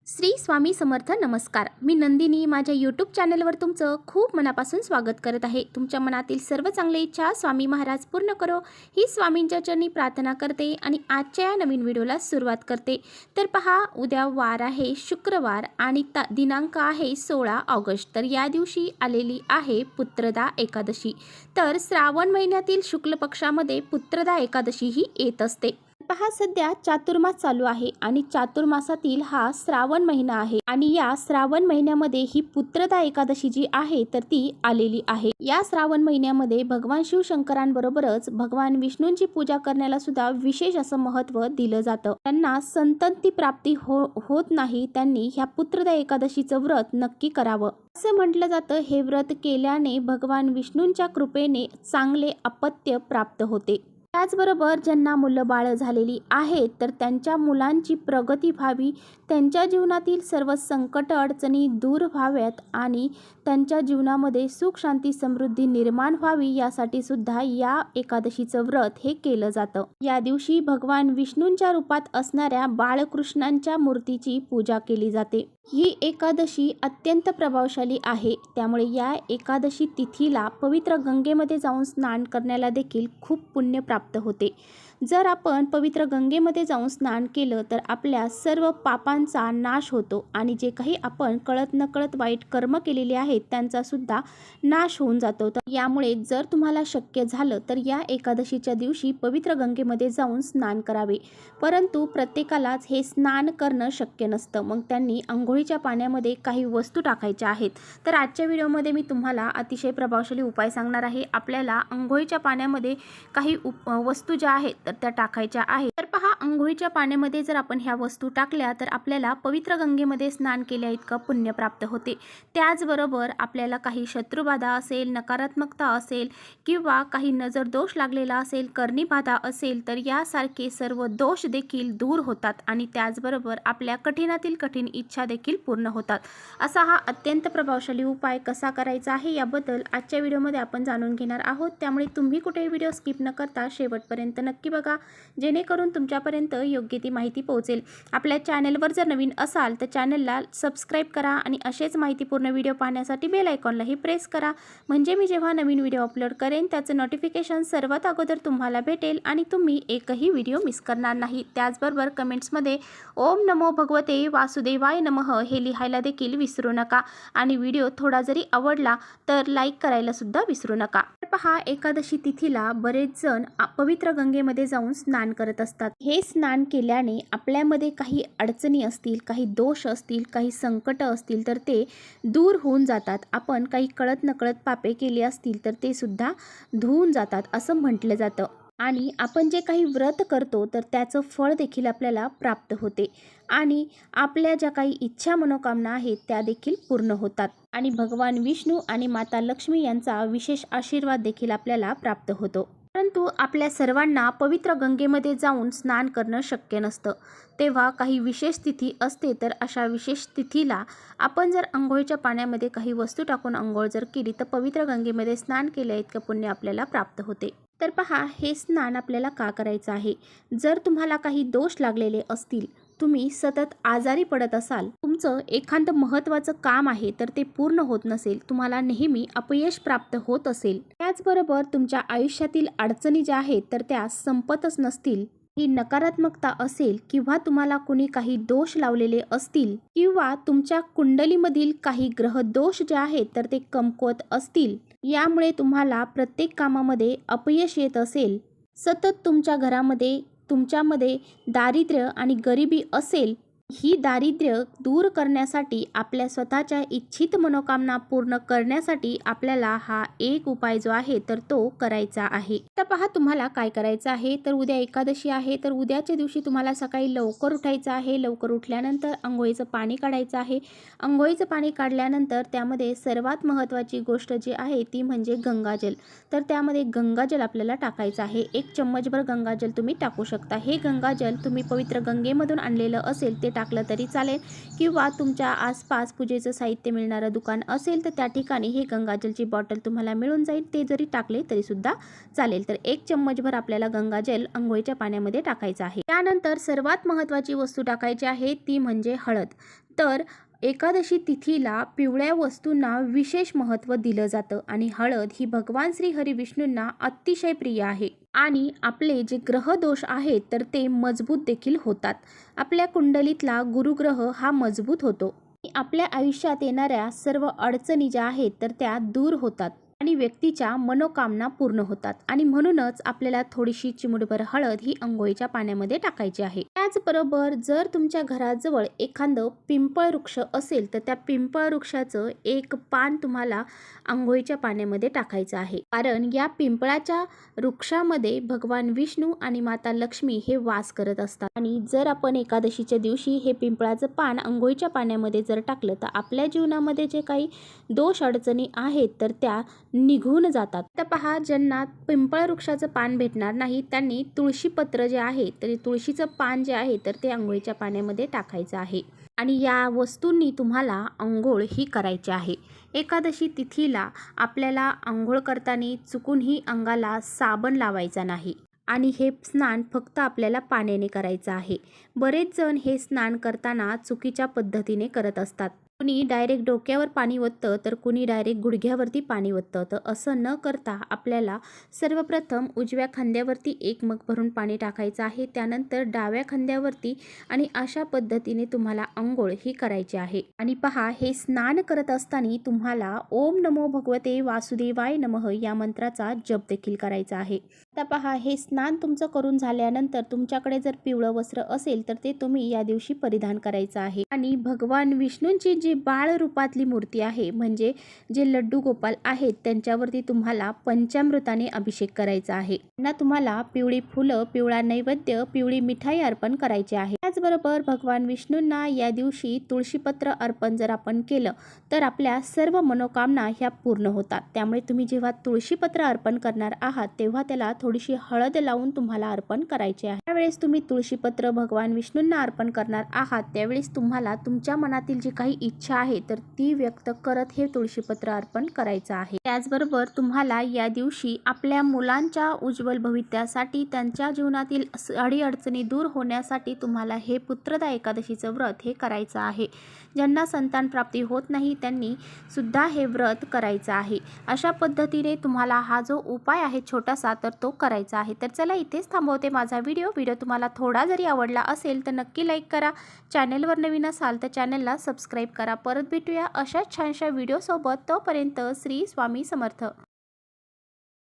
श्री स्वामी समर्थ. नमस्कार. मी नंदिनी माझ्या यूट्यूब चॅनलवर तुमचं खूप मनापासून स्वागत करत आहे. तुमच्या मनातील सर्व चांगल्या इच्छा स्वामी महाराज पूर्ण करो ही स्वामींच्या चरणी प्रार्थना करते आणि आजच्या या नवीन व्हिडिओला सुरुवात करते. तर पहा, उद्या वार आहे शुक्रवार आणि दिनांक आहे 16 ऑगस्ट. तर या दिवशी आलेली आहे पुत्रदा एकादशी. तर श्रावण महिन्यातील शुक्ल पक्षामध्ये पुत्रदा एकादशी ही येत असते. पहा, सध्या चातुर्मास चालू आहे आणि चातुर्मासातील हा श्रावण महिना आहे आणि या श्रावण महिन्यामध्ये ही पुत्रदा एकादशी जी आहे तर ती आलेली आहे. या श्रावण महिन्यामध्ये भगवान शिवशंकरांबरोबरच भगवान विष्णूंची पूजा करण्याला सुद्धा विशेष असं महत्त्व दिलं जातं. त्यांना संतती प्राप्ती होत नाही त्यांनी ह्या पुत्रदा एकादशीचं व्रत नक्की करावं. असं म्हटलं जातं, हे व्रत केल्याने भगवान विष्णूंच्या कृपेने चांगले अपत्य प्राप्त होते. त्याचबरोबर ज्यांना मुलं बाळ झालेली आहेत तर त्यांच्या मुलांची प्रगती व्हावी, त्यांच्या जीवनातील सर्व संकट अडचणी दूर व्हाव्यात आणि त्यांच्या जीवनामध्ये सुख शांती समृद्धी निर्माण व्हावी यासाठी सुद्धा या एकादशीचं व्रत हे केलं जातं. या दिवशी भगवान विष्णूंच्या रूपात असणाऱ्या बाळकृष्णांच्या मूर्तीची पूजा केली जाते. ही एकादशी अत्यंत प्रभावशाली आहे, त्यामुळे या एकादशी तिथीला पवित्र गंगेमध्ये जाऊन स्नान करण्याला देखील खूप पुण्य प्राप्त होते. जर आपण पवित्र गंगेमध्ये जाऊन स्नान केलं तर आपल्या सर्व पापांचा नाश होतो आणि जे काही आपण कळत नकळत वाईट कर्म केलेले आहेत त्यांचा सुद्धा नाश होऊन जातो. तर यामुळे जर तुम्हाला शक्य झालं तर या एकादशीच्या दिवशी पवित्र गंगेमध्ये जाऊन स्नान करावे. परंतु प्रत्येकालाच हे स्नान करणं शक्य नसतं. मग त्यांनी अंघोळीच्या पाण्यामध्ये काही वस्तू टाकायच्या आहेत. तर आजच्या व्हिडिओमध्ये मी तुम्हाला अतिशय प्रभावशाली उपाय सांगणार आहे. आपल्याला अंघोळीच्या पाण्यामध्ये काही वस्तू ज्या आहेत तर त्या टाकायच्या आहेत. तर पहा, अंघोळीच्या पाण्यामध्ये जर आपण ह्या वस्तू टाकल्या तर आपल्याला पवित्र गंगेमध्ये स्नान केल्या इतकं पुण्य प्राप्त होते. त्याचबरोबर आपल्याला काही शत्रुबाधा असेल, नकारात्मकता असेल किंवा काही नजर दोष लागलेला असेल, कर्णीबाधा असेल तर यासारखे सर्व दोष देखील दूर होतात आणि त्याचबरोबर आपल्या कठीणातील कठीण इच्छा देखील पूर्ण होतात. असा हा अत्यंत प्रभावशाली उपाय कसा करायचा आहे याबद्दल आजच्या व्हिडिओमध्ये आपण जाणून घेणार आहोत. त्यामुळे तुम्ही कुठेही व्हिडिओ स्किप न करता शेवटपर्यंत नक्की बघा, जेणेकरून तुमच्यापर्यंत योग्य ती माहिती पोहोचेल. आपल्या चॅनलवर जर नवीन असाल तर चॅनलला सबस्क्राईब करा आणि असेच माहितीपूर्ण व्हिडिओ पाहण्यासाठी बेल आयकॉनलाही प्रेस करा, म्हणजे मी जेव्हा नवीन व्हिडिओ अपलोड करेन त्याचं नोटिफिकेशन सर्वात अगोदर तुम्हाला भेटेल आणि तुम्ही एकही व्हिडिओ मिस करणार नाही. त्याचबरोबर कमेंट्समध्ये ओम नमो भगवते वासुदेवाय नमः हे लिहायला देखील विसरू नका आणि व्हिडिओ थोडा जरी आवडला तर लाईक करायला सुद्धा विसरू नका. पहा, एकादशी तिथीला बरेच जण पवित्र गंगेमध्ये जाऊन स्नान करत असतात. हे स्नान केल्याने आपल्यामध्ये काही अडचणी असतील, काही दोष असतील, काही संकट असतील तर ते दूर होऊन जातात. आपण काही कळत नकळत पापे केली असतील तर ते सुद्धा धुवून जातात असं म्हटलं जातं. आणि आपण जे काही व्रत करतो तर त्याचं फळ देखील आपल्याला प्राप्त होते आणि आपल्या ज्या काही इच्छा मनोकामना आहेत त्या देखील पूर्ण होतात आणि भगवान विष्णू आणि माता लक्ष्मी यांचा विशेष आशीर्वाद देखील आपल्याला प्राप्त होतो. परंतु आपल्या सर्वांना पवित्र गंगेमध्ये जाऊन स्नान करणं शक्य नसतं. तेव्हा काही विशेष तिथी असते तर अशा विशेष तिथीला आपण जर अंघोळीच्या पाण्यामध्ये काही वस्तू टाकून अंघोळ जर केली तर पवित्र गंगेमध्ये स्नान केल्या इतकं पुण्य आपल्याला प्राप्त होते. तर पहा, हे स्नान आपल्याला का करायचं आहे. जर तुम्हाला काही दोष लागलेले असतील, तुम्ही सतत आजारी पडत असाल, तुमचं एखादं महत्त्वाचं काम आहे तर ते पूर्ण होत नसेल, तुम्हाला नेहमी अपयश प्राप्त होत असेल, त्याचबरोबर तुमच्या आयुष्यातील अडचणी ज्या आहेत तर त्या संपतच नसतील, ही नकारात्मकता असेल किंवा तुम्हाला कोणी काही दोष लावलेले असतील किंवा तुमच्या कुंडलीमधील काही ग्रह दोष जे आहेत तर ते कमकुवत असतील, यामुळे तुम्हाला प्रत्येक कामामध्ये अपयश येत असेल, सतत तुमच्या घरामध्ये तुमच्यामध्ये दारिद्र्य आणि गरिबी असेल, ही दारिद्र्य दूर करण्यासाठी आपल्या स्वतःच्या इच्छित मनोकामना पूर्ण करण्यासाठी आपल्याला हा एक उपाय जो आहे तर तो करायचा आहे. तर पहा, तुम्हाला काय करायचं आहे. तर उद्या एकादशी आहे तर उद्याच्या दिवशी तुम्हाला सकाळी लवकर उठायचं आहे. लवकर उठल्यानंतर अंघोळीचं पाणी काढायचं आहे. अंघोळीचं पाणी काढल्यानंतर त्यामध्ये सर्वात महत्त्वाची गोष्ट जी आहे ती म्हणजे गंगाजल. तर त्यामध्ये गंगाजल आपल्याला टाकायचं आहे. 1 चम्मचभर गंगाजल तुम्ही टाकू शकता. हे गंगाजल तुम्ही पवित्र गंगेमधून आणलेलं असेल ते टाकलं तरी चालेल किंवा तुमच्या आसपास पूजेचं साहित्य मिळणारं दुकान असेल तर त्या ठिकाणी हे गंगाजलची बॉटल तुम्हाला मिळून जाईल, ते जरी टाकले तरी सुद्धा चालेल. तर 1 चम्मचभर आपल्याला गंगाजल अंघोळीच्या पाण्यामध्ये टाकायचं आहे. त्यानंतर सर्वात महत्त्वाची वस्तू टाकायची आहे ती म्हणजे हळद. तर एकादशी तिथीला पिवळ्या वस्तूंना विशेष महत्त्व दिलं जातं आणि हळद ही भगवान श्री हरी विष्णूंना अतिशय प्रिय आहे आणि आपले जे ग्रह दोष आहेत तर ते मजबूत देखील होतात. आपल्या कुंडलीतला गुरुग्रह हा मजबूत होतो. आपल्या आयुष्यात येणाऱ्या सर्व अडचणी ज्या आहेत तर त्या दूर होतात आणि व्यक्तीच्या मनोकामना पूर्ण होतात आणि म्हणूनच आपल्याला थोडीशी चिमूटभर हळद ही अंघोळीच्या पाण्यामध्ये टाकायची आहे. त्याचबरोबर जर तुमच्या घराजवळ एखादं पिंपळ वृक्ष असेल तर त्या पिंपळ वृक्षाचं एक पान तुम्हाला अंघोळीच्या पाण्यामध्ये टाकायचं आहे, कारण या पिंपळाच्या वृक्षामध्ये भगवान विष्णू आणि माता लक्ष्मी हे वास करत असतात. आणि जर आपण एकादशीच्या दिवशी हे पिंपळाचं पान अंघोळीच्या पाण्यामध्ये जर टाकलं तर आपल्या जीवनामध्ये जे काही दोष अडचणी आहेत तर त्या निघून जातात. तर पहा, ज्यांना पिंपळ वृक्षाचं पान भेटणार नाही त्यांनी तुळशी पत्र जे आहे तर तुळशीचं पान जे आहे तर ते अंघोळीच्या पाण्यामध्ये टाकायचं आहे आणि या वस्तूंनी तुम्हाला अंघोळ ही करायची आहे. एकादशी तिथीला आपल्याला अंघोळ करताना चुकूनही अंगाला साबण लावायचा नाही आणि हे स्नान फक्त आपल्याला पाण्याने करायचं आहे. बरेच जण हे स्नान करताना चुकीच्या पद्धतीने करत असतात. कुणी डायरेक्ट डोक्यावर पाणी ओततं तर कुणी डायरेक्ट गुडघ्यावरती पाणी ओततं. तर असं न करता आपल्याला सर्वप्रथम उजव्या खांद्यावरती 1 मग भरून पाणी टाकायचं आहे, त्यानंतर डाव्या खांद्यावरती आणि अशा पद्धतीने तुम्हाला अंघोळ ही करायची आहे. आणि पहा, हे स्नान करत असताना तुम्हाला ओम नमो भगवते वासुदेवाय नमः या मंत्राचा जप देखील करायचा आहे. आता पहा, हे स्नान तुमचं करून झाल्यानंतर तुमच्याकडे जर पिवळं वस्त्र असेल तर ते तुम्ही या दिवशी परिधान करायचं आहे आणि भगवान विष्णूंची जी बाळ रूपातली मूर्ती आहे म्हणजे जे लड्डू गोपाल आहेत त्यांच्यावरती तुम्हाला पंचामृताने अभिषेक करायचा आहे. त्यांना तुम्हाला पिवळी फुलं, पिवळा नैवेद्य, पिवळी मिठाई अर्पण करायची आहे. त्याचबरोबर भगवान विष्णूंना या दिवशी तुळशीपत्र अर्पण जर आपण केलं तर आपल्या सर्व मनोकामना ह्या पूर्ण होतात. त्यामुळे तुम्ही जेव्हा तुळशीपत्र अर्पण करणार आहात तेव्हा त्याला थोडीशी हळद लावून तुम्हाला अर्पण करायचे आहे. त्यावेळेस तुम्ही तुळशीपत्र भगवान विष्णूंना अर्पण करणार आहात त्यावेळेस तुम्हाला तुमच्या मनातील जी काही इच्छा आहे तर ती व्यक्त करत हे तुळशीपत्र अर्पण करायचं आहे. त्याचबरोबर तुम्हाला या दिवशी आपल्या मुलांच्या उज्ज्वल भविष्यासाठी, त्यांच्या जीवनातील अडीअडचणी दूर होण्यासाठी तुम्हाला हे पुत्रदा एकादशीचं व्रत हे करायचं आहे. ज्यांना संतान प्राप्ती होत नाही त्यांनी सुद्धा हे व्रत करायचं आहे. अशा पद्धतीने तुम्हाला हा जो उपाय आहे छोटासा तर तो करायचा आहे. तर चला, इथेच थांबवते माझा व्हिडिओ तुम्हाला थोडा जरी आवडला असेल तर नक्की लाईक करा. चॅनलवर नवीन असाल तर चॅनलला सबस्क्राईब करा. परत भेटूया अशाच छानशा व्हिडिओसोबत. तोपर्यंत श्री स्वामी समर्थ.